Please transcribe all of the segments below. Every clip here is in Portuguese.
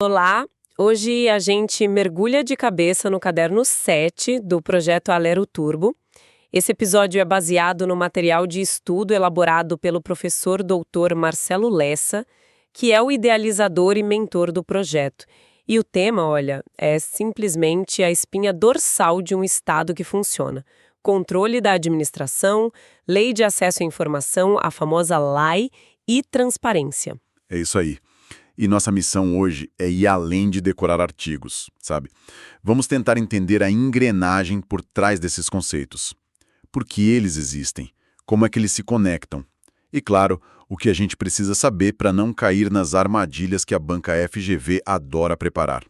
Olá, hoje a gente mergulha de cabeça no caderno 7 do projeto Alero Turbo. Esse episódio é baseado no material de estudo elaborado pelo professor doutor Marcelo Lessa, que é o idealizador e mentor do projeto. E o tema, olha, é simplesmente a espinha dorsal de um Estado que funciona. Controle da administração, lei de acesso à informação, a famosa LAI, e transparência. É isso aí. E nossa missão hoje é ir além de decorar artigos, sabe? Vamos tentar entender a engrenagem por trás desses conceitos. Por que eles existem? Como é que eles se conectam? E, claro, o que a gente precisa saber para não cair nas armadilhas que a banca FGV adora preparar.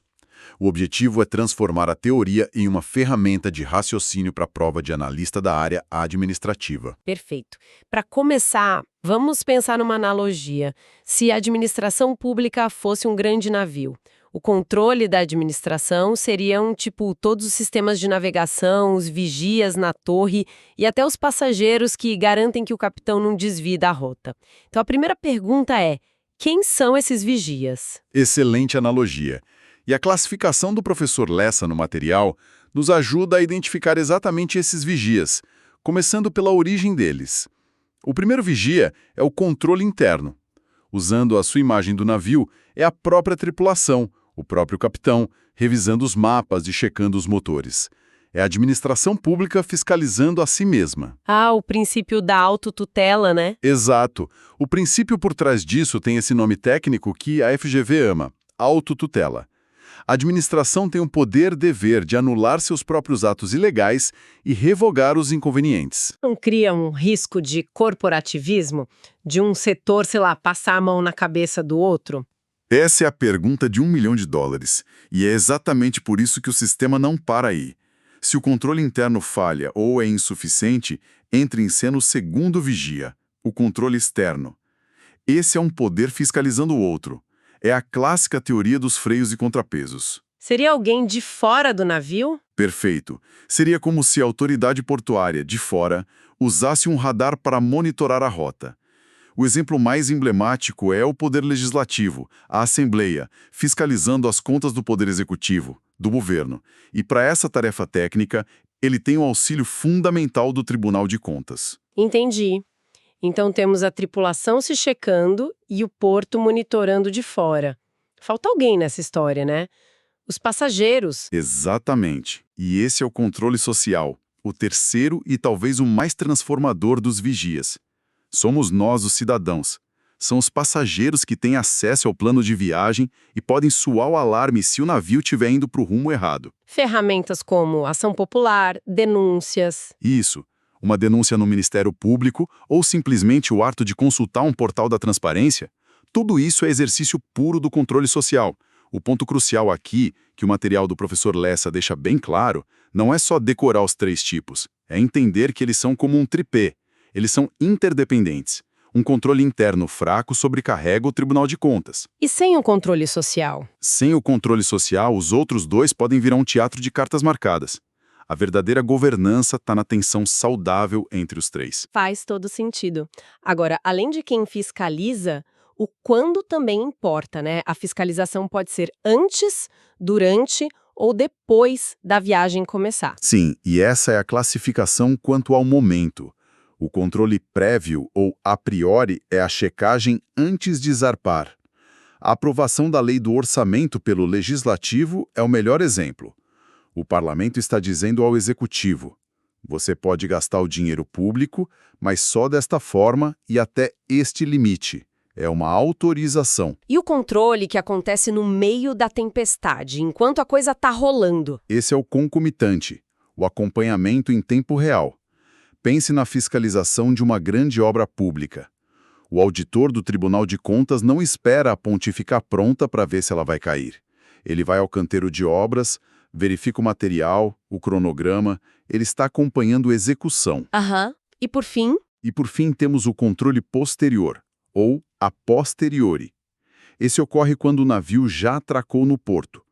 O objetivo é transformar a teoria em uma ferramenta de raciocínio para a prova de analista da área administrativa. Perfeito. Para começar, vamos pensar numa analogia. Se a administração pública fosse um grande navio, o controle da administração seriam, todos os sistemas de navegação, os vigias na torre e até os passageiros que garantem que o capitão não desvie da rota. Então, a primeira pergunta é: quem são esses vigias? Excelente analogia. E a classificação do professor Lessa no material nos ajuda a identificar exatamente esses vigias, começando pela origem deles. O primeiro vigia é o controle interno. Usando a sua imagem do navio, é a própria tripulação, o próprio capitão, revisando os mapas e checando os motores. É a administração pública fiscalizando a si mesma. Ah, o princípio da autotutela, né? Exato. O princípio por trás disso tem esse nome técnico que a FGV ama, autotutela. A administração tem o poder-dever de anular seus próprios atos ilegais e revogar os inconvenientes. Não cria um risco de corporativismo? De um setor, passar a mão na cabeça do outro? Essa é a pergunta de $1 milhão, e é exatamente por isso que o sistema não para aí. Se o controle interno falha ou é insuficiente, entra em cena o segundo vigia, o controle externo. Esse é um poder fiscalizando o outro. É a clássica teoria dos freios e contrapesos. Seria alguém de fora do navio? Perfeito. Seria como se a autoridade portuária, de fora, usasse um radar para monitorar a rota. O exemplo mais emblemático é o Poder Legislativo, a Assembleia, fiscalizando as contas do Poder Executivo, do governo. E para essa tarefa técnica, ele tem o auxílio fundamental do Tribunal de Contas. Entendi. Então temos a tripulação se checando e o porto monitorando de fora. Falta alguém nessa história, né? Os passageiros. Exatamente. E esse é o controle social, o terceiro e talvez o mais transformador dos vigias. Somos nós, os cidadãos. São os passageiros que têm acesso ao plano de viagem e podem soar o alarme se o navio estiver indo para o rumo errado. Ferramentas como ação popular, denúncias. Isso. Uma denúncia no Ministério Público ou simplesmente o ato de consultar um portal da transparência, tudo isso é exercício puro do controle social. O ponto crucial aqui, que o material do professor Lessa deixa bem claro, não é só decorar os 3 tipos, é entender que eles são como um tripé. Eles são interdependentes. Um controle interno fraco sobrecarrega o Tribunal de Contas. E sem o controle social? Sem o controle social, os outros 2 podem virar um teatro de cartas marcadas. A verdadeira governança está na tensão saudável entre os 3. Faz todo sentido. Agora, além de quem fiscaliza, o quando também importa, né? A fiscalização pode ser antes, durante ou depois da viagem começar. Sim, e essa é a classificação quanto ao momento. O controle prévio ou a priori é a checagem antes de zarpar. A aprovação da lei do orçamento pelo legislativo é o melhor exemplo. O parlamento está dizendo ao executivo: você pode gastar o dinheiro público, mas só desta forma e até este limite. É uma autorização. E o controle que acontece no meio da tempestade, enquanto a coisa está rolando? Esse é o concomitante, o acompanhamento em tempo real. Pense na fiscalização de uma grande obra pública. O auditor do Tribunal de Contas não espera a ponte ficar pronta para ver se ela vai cair. Ele vai ao canteiro de obras, verifica o material, o cronograma, ele está acompanhando a execução. E por fim? E por fim temos o controle posterior, ou a posteriori. Esse ocorre quando o navio já atracou no porto.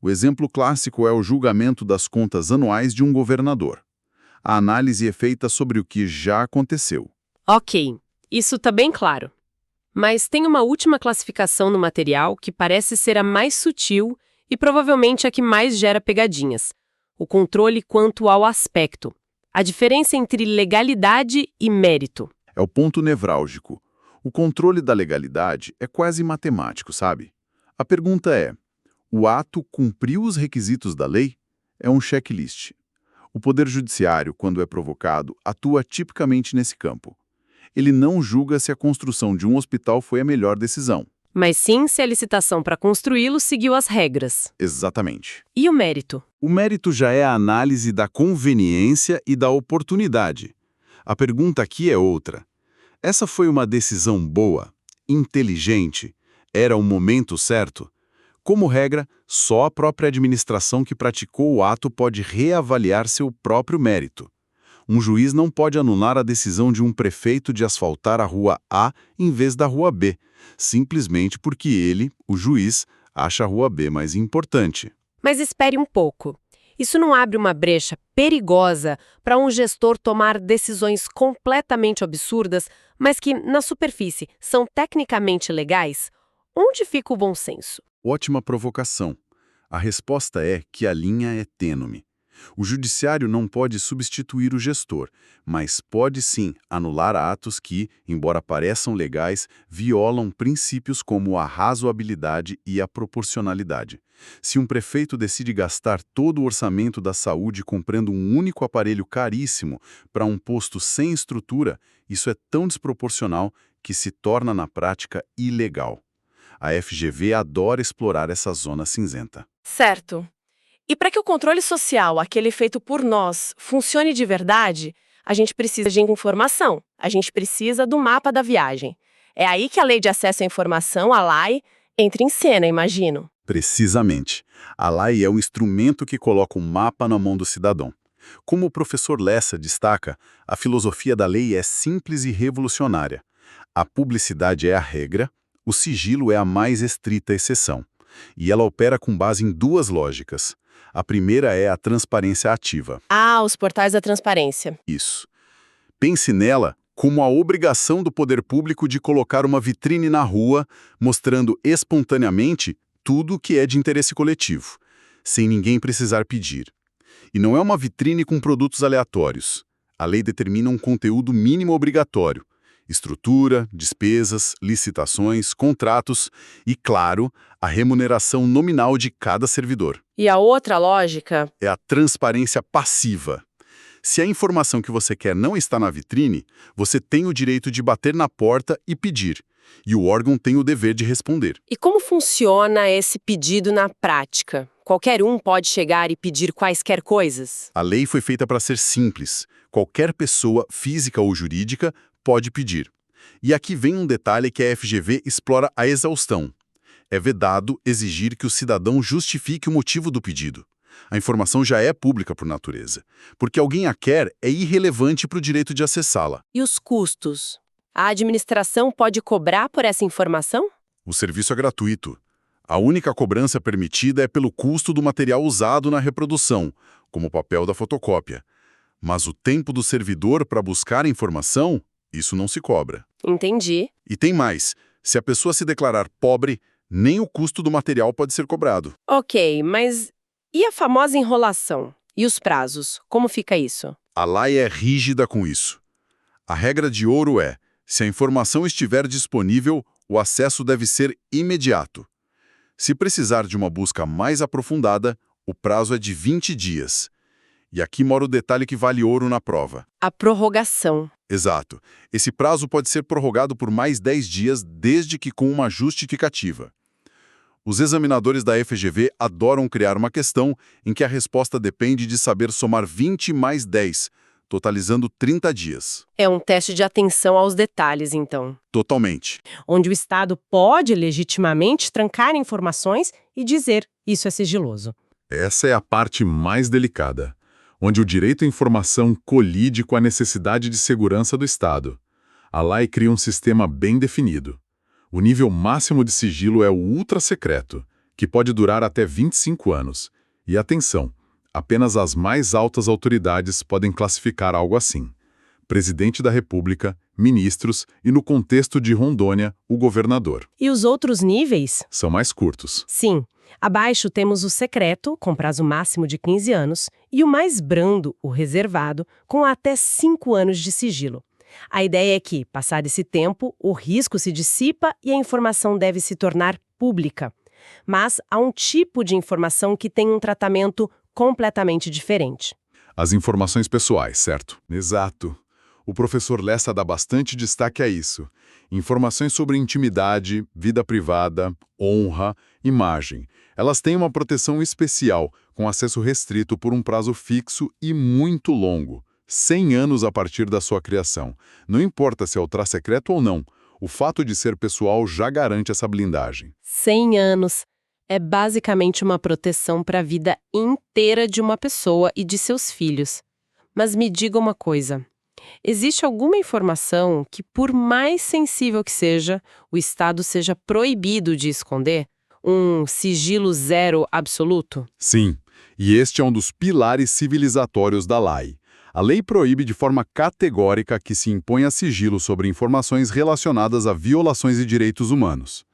O exemplo clássico é o julgamento das contas anuais de um governador. A análise é feita sobre o que já aconteceu. Ok, isso está bem claro. Mas tem uma última classificação no material que parece ser a mais sutil e provavelmente a que mais gera pegadinhas: o controle quanto ao aspecto. A diferença entre legalidade e mérito. É o ponto nevrálgico. O controle da legalidade é quase matemático, sabe? A pergunta é: o ato cumpriu os requisitos da lei? É um checklist. O Poder Judiciário, quando é provocado, atua tipicamente nesse campo. Ele não julga se a construção de um hospital foi a melhor decisão. Mas sim se a licitação para construí-lo seguiu as regras. Exatamente. E o mérito? O mérito já é a análise da conveniência e da oportunidade. A pergunta aqui é outra. Essa foi uma decisão boa, inteligente, era o momento certo? Como regra, só a própria administração que praticou o ato pode reavaliar seu próprio mérito. Um juiz não pode anular a decisão de um prefeito de asfaltar a rua A em vez da rua B, simplesmente porque ele, o juiz, acha a rua B mais importante. Mas espere um pouco. Isso não abre uma brecha perigosa para um gestor tomar decisões completamente absurdas, mas que, na superfície, são tecnicamente legais? Onde fica o bom senso? Ótima provocação. A resposta é que a linha é tênue. O judiciário não pode substituir o gestor, mas pode sim anular atos que, embora pareçam legais, violam princípios como a razoabilidade e a proporcionalidade. Se um prefeito decide gastar todo o orçamento da saúde comprando um único aparelho caríssimo para um posto sem estrutura, isso é tão desproporcional que se torna na prática ilegal. A FGV adora explorar essa zona cinzenta. Certo. E para que o controle social, aquele feito por nós, funcione de verdade, a gente precisa de informação, a gente precisa do mapa da viagem. É aí que a Lei de Acesso à Informação, a LAI, entra em cena, imagino. Precisamente. A LAI é o instrumento que coloca um mapa na mão do cidadão. Como o professor Lessa destaca, a filosofia da lei é simples e revolucionária. A publicidade é a regra, o sigilo é a mais estrita exceção. E ela opera com base em duas lógicas. A primeira é a transparência ativa. Ah, os portais da transparência. Isso. Pense nela como a obrigação do poder público de colocar uma vitrine na rua, mostrando espontaneamente tudo o que é de interesse coletivo, sem ninguém precisar pedir. E não é uma vitrine com produtos aleatórios. A lei determina um conteúdo mínimo obrigatório. Estrutura, despesas, licitações, contratos e, claro, a remuneração nominal de cada servidor. E a outra lógica? É a transparência passiva. Se a informação que você quer não está na vitrine, você tem o direito de bater na porta e pedir, e o órgão tem o dever de responder. E como funciona esse pedido na prática? Qualquer um pode chegar e pedir quaisquer coisas? A lei foi feita para ser simples. Qualquer pessoa, física ou jurídica, pode pedir. E aqui vem um detalhe que a FGV explora à exaustão. É vedado exigir que o cidadão justifique o motivo do pedido. A informação já é pública por natureza. Porque alguém a quer é irrelevante para o direito de acessá-la. E os custos? A administração pode cobrar por essa informação? O serviço é gratuito. A única cobrança permitida é pelo custo do material usado na reprodução, como o papel da fotocópia. Mas o tempo do servidor para buscar a informação, isso não se cobra. Entendi. E tem mais. Se a pessoa se declarar pobre, nem o custo do material pode ser cobrado. Ok, mas e a famosa enrolação? E os prazos? Como fica isso? A lei é rígida com isso. A regra de ouro é, se a informação estiver disponível, o acesso deve ser imediato. Se precisar de uma busca mais aprofundada, o prazo é de 20 dias. E aqui mora o detalhe que vale ouro na prova. A prorrogação. Exato. Esse prazo pode ser prorrogado por mais 10 dias, desde que com uma justificativa. Os examinadores da FGV adoram criar uma questão em que a resposta depende de saber somar 20 mais 10, totalizando 30 dias. É um teste de atenção aos detalhes, então. Totalmente. Onde o Estado pode legitimamente trancar informações e dizer isso é sigiloso. Essa é a parte mais delicada, onde o direito à informação colide com a necessidade de segurança do Estado. A lei cria um sistema bem definido. O nível máximo de sigilo é o ultra-secreto, que pode durar até 25 anos. E atenção, apenas as mais altas autoridades podem classificar algo assim. presidente da República, ministros e, no contexto de Rondônia, o governador. E os outros níveis? São mais curtos. Sim. Abaixo temos o secreto, com prazo máximo de 15 anos, e o mais brando, o reservado, com até 5 anos de sigilo. A ideia é que, passado esse tempo, o risco se dissipa e a informação deve se tornar pública. Mas há um tipo de informação que tem um tratamento completamente diferente. As informações pessoais, certo? Exato. O professor Lessa dá bastante destaque a isso. Informações sobre intimidade, vida privada, honra, imagem. Elas têm uma proteção especial, com acesso restrito por um prazo fixo e muito longo. 100 anos a partir da sua criação. Não importa se é ultra-secreto ou não, o fato de ser pessoal já garante essa blindagem. 100 anos. É basicamente uma proteção para a vida inteira de uma pessoa e de seus filhos. Mas me diga uma coisa. Existe alguma informação que, por mais sensível que seja, o Estado seja proibido de esconder? Um sigilo zero absoluto? Sim, e este é um dos pilares civilizatórios da lei. A lei proíbe de forma categórica que se imponha sigilo sobre informações relacionadas a violações de direitos humanos.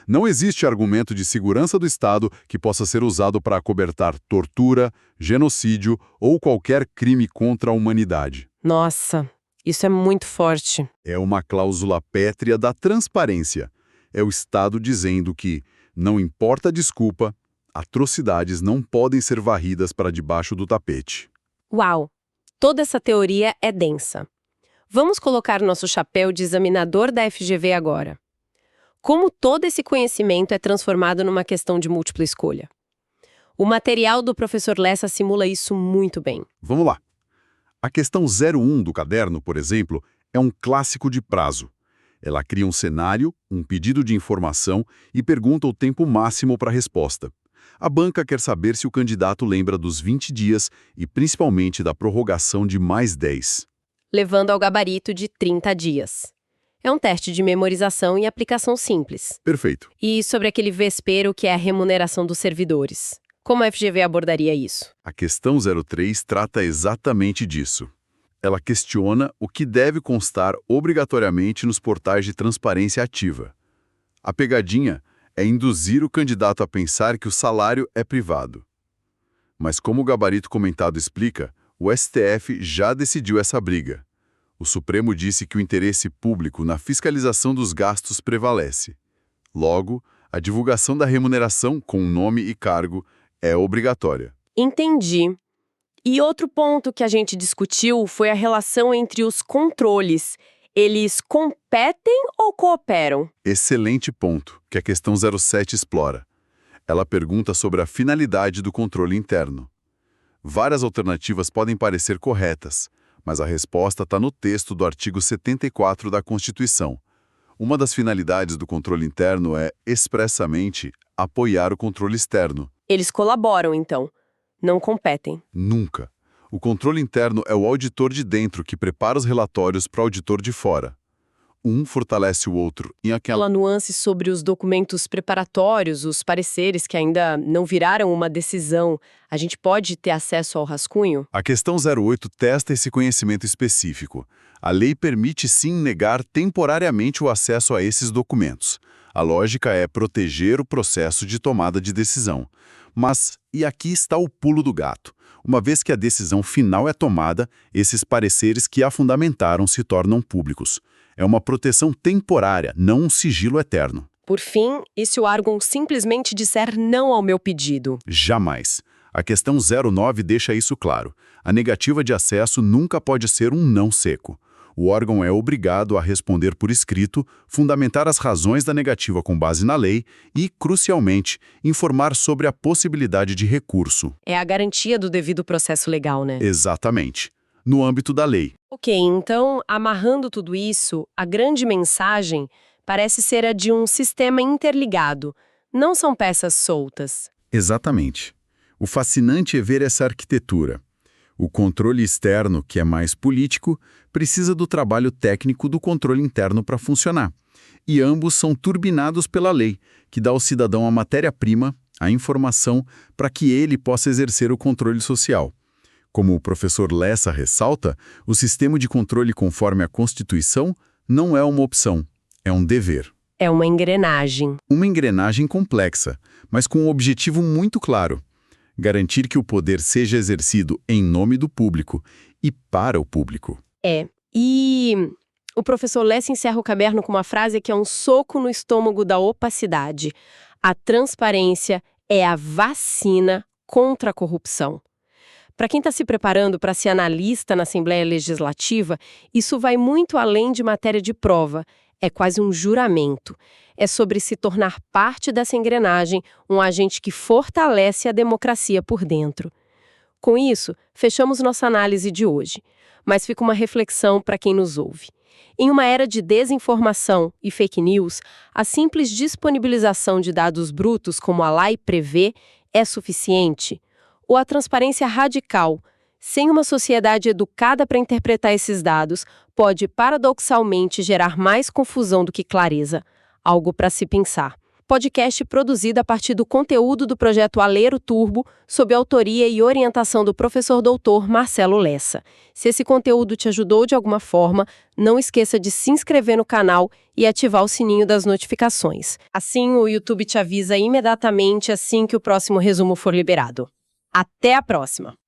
Não existe argumento de segurança do Estado que possa ser usado para acobertar tortura, genocídio ou qualquer crime contra a humanidade. Nossa, isso é muito forte. É uma cláusula pétrea da transparência. É o Estado dizendo que, não importa a desculpa, atrocidades não podem ser varridas para debaixo do tapete. Uau! Toda essa teoria é densa. Vamos colocar nosso chapéu de examinador da FGV agora. Como todo esse conhecimento é transformado numa questão de múltipla escolha? O material do professor Lessa simula isso muito bem. Vamos lá. A questão 01 do caderno, por exemplo, é um clássico de prazo. Ela cria um cenário, um pedido de informação e pergunta o tempo máximo para a resposta. A banca quer saber se o candidato lembra dos 20 dias e principalmente da prorrogação de mais 10. Levando ao gabarito de 30 dias. É um teste de memorização e aplicação simples. Perfeito. E sobre aquele vespero que é a remuneração dos servidores. Como a FGV abordaria isso? A questão 03 trata exatamente disso. Ela questiona o que deve constar obrigatoriamente nos portais de transparência ativa. A pegadinha é induzir o candidato a pensar que o salário é privado. Mas como o gabarito comentado explica, o STF já decidiu essa briga. O Supremo disse que o interesse público na fiscalização dos gastos prevalece. Logo, a divulgação da remuneração com nome e cargo é obrigatória. Entendi. E outro ponto que a gente discutiu foi a relação entre os controles. Eles competem ou cooperam? Excelente ponto, que a questão 07 explora. Ela pergunta sobre a finalidade do controle interno. Várias alternativas podem parecer corretas, mas a resposta está no texto do artigo 74 da Constituição. Uma das finalidades do controle interno é, expressamente, apoiar o controle externo. Eles colaboram, então. Não competem. Nunca. O controle interno é o auditor de dentro que prepara os relatórios para o auditor de fora. Um fortalece o outro em aquela nuance sobre os documentos preparatórios, os pareceres que ainda não viraram uma decisão. A gente pode ter acesso ao rascunho? A questão 08 testa esse conhecimento específico. A lei permite sim negar temporariamente o acesso a esses documentos. A lógica é proteger o processo de tomada de decisão. Mas, e aqui está o pulo do gato. Uma vez que a decisão final é tomada, esses pareceres que a fundamentaram se tornam públicos. É uma proteção temporária, não um sigilo eterno. Por fim, e se o órgão simplesmente disser não ao meu pedido? Jamais. A questão 09 deixa isso claro. A negativa de acesso nunca pode ser um não seco. O órgão é obrigado a responder por escrito, fundamentar as razões da negativa com base na lei e, crucialmente, informar sobre a possibilidade de recurso. É a garantia do devido processo legal, né? Exatamente. No âmbito da lei. Ok, então, amarrando tudo isso, a grande mensagem parece ser a de um sistema interligado. Não são peças soltas. Exatamente. O fascinante é ver essa arquitetura. O controle externo, que é mais político, precisa do trabalho técnico do controle interno para funcionar. E ambos são turbinados pela lei, que dá ao cidadão a matéria-prima, a informação, para que ele possa exercer o controle social. Como o professor Lessa ressalta, o sistema de controle conforme a Constituição não é uma opção, é um dever. É uma engrenagem. Uma engrenagem complexa, mas com um objetivo muito claro: garantir que o poder seja exercido em nome do público e para o público. E o professor Lessa encerra o caderno com uma frase que é um soco no estômago da opacidade. A transparência é a vacina contra a corrupção. Para quem está se preparando para ser analista na Assembleia Legislativa, isso vai muito além de matéria de prova. É quase um juramento. É sobre se tornar parte dessa engrenagem, um agente que fortalece a democracia por dentro. Com isso, fechamos nossa análise de hoje. Mas fica uma reflexão para quem nos ouve. Em uma era de desinformação e fake news, a simples disponibilização de dados brutos, como a lei prevê, é suficiente? Ou a transparência radical, sem uma sociedade educada para interpretar esses dados, pode paradoxalmente gerar mais confusão do que clareza? Algo para se pensar. Podcast produzido a partir do conteúdo do projeto Alero Turbo, sob autoria e orientação do professor doutor Marcelo Lessa. Se esse conteúdo te ajudou de alguma forma, não esqueça de se inscrever no canal e ativar o sininho das notificações. Assim, o YouTube te avisa imediatamente assim que o próximo resumo for liberado. Até a próxima!